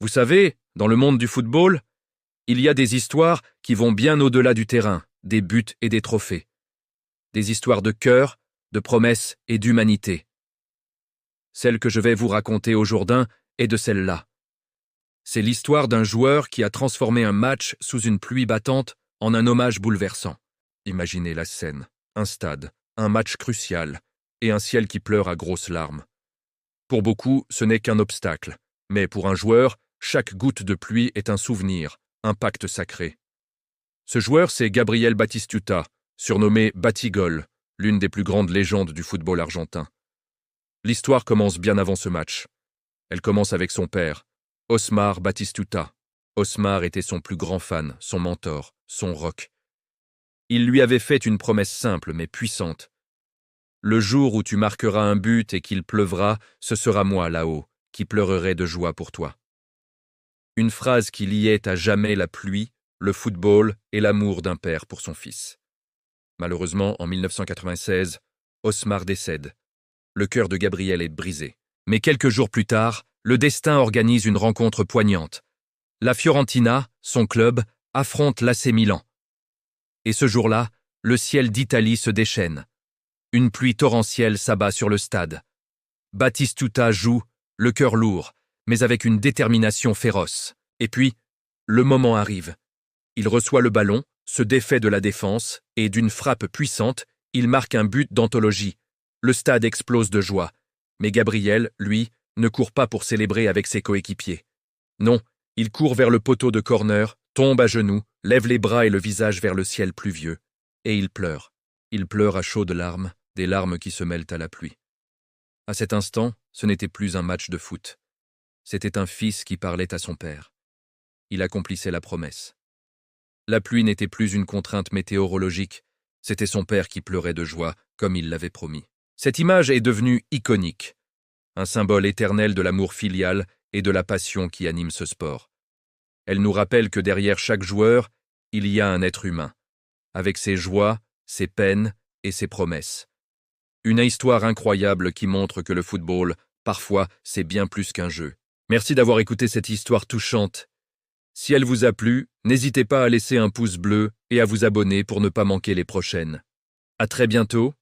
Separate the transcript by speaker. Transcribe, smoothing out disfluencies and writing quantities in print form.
Speaker 1: Vous savez, dans le monde du football, il y a des histoires qui vont bien au-delà du terrain, des buts et des trophées. Des histoires de cœur, de promesses et d'humanité. Celle que je vais vous raconter aujourd'hui est de celle-là. C'est l'histoire d'un joueur qui a transformé un match sous une pluie battante en un hommage bouleversant. Imaginez la scène, un stade, un match crucial et un ciel qui pleure à grosses larmes. Pour beaucoup, ce n'est qu'un obstacle, mais pour un joueur, chaque goutte de pluie est un souvenir, un pacte sacré. Ce joueur, c'est Gabriel Batistuta, surnommé Batigol, l'une des plus grandes légendes du football argentin. L'histoire commence bien avant ce match. Elle commence avec son père, Osmar Batistuta. Osmar était son plus grand fan, son mentor, son rock. Il lui avait fait une promesse simple mais puissante. Le jour où tu marqueras un but et qu'il pleuvra, ce sera moi là-haut, qui pleurerai de joie pour toi. Une phrase qui liait à jamais la pluie, le football et l'amour d'un père pour son fils. Malheureusement, en 1996, Osmar décède. Le cœur de Gabriel est brisé. Mais quelques jours plus tard, le destin organise une rencontre poignante. La Fiorentina, son club, affronte l'AC Milan. Et ce jour-là, le ciel d'Italie se déchaîne. Une pluie torrentielle s'abat sur le stade. Batistuta joue, le cœur lourd, mais avec une détermination féroce. Et puis, le moment arrive. Il reçoit le ballon, se défait de la défense, et d'une frappe puissante, il marque un but d'anthologie. Le stade explose de joie. Mais Gabriel, lui, ne court pas pour célébrer avec ses coéquipiers. Non, il court vers le poteau de corner, tombe à genoux, lève les bras et le visage vers le ciel pluvieux. Et il pleure. Il pleure à chaudes larmes, des larmes qui se mêlent à la pluie. À cet instant, ce n'était plus un match de foot. C'était un fils qui parlait à son père. Il accomplissait la promesse. La pluie n'était plus une contrainte météorologique, c'était son père qui pleurait de joie, comme il l'avait promis. Cette image est devenue iconique, un symbole éternel de l'amour filial et de la passion qui anime ce sport. Elle nous rappelle que derrière chaque joueur, il y a un être humain, avec ses joies, ses peines et ses promesses. Une histoire incroyable qui montre que le football, parfois, c'est bien plus qu'un jeu. Merci d'avoir écouté cette histoire touchante. Si elle vous a plu, n'hésitez pas à laisser un pouce bleu et à vous abonner pour ne pas manquer les prochaines. À très bientôt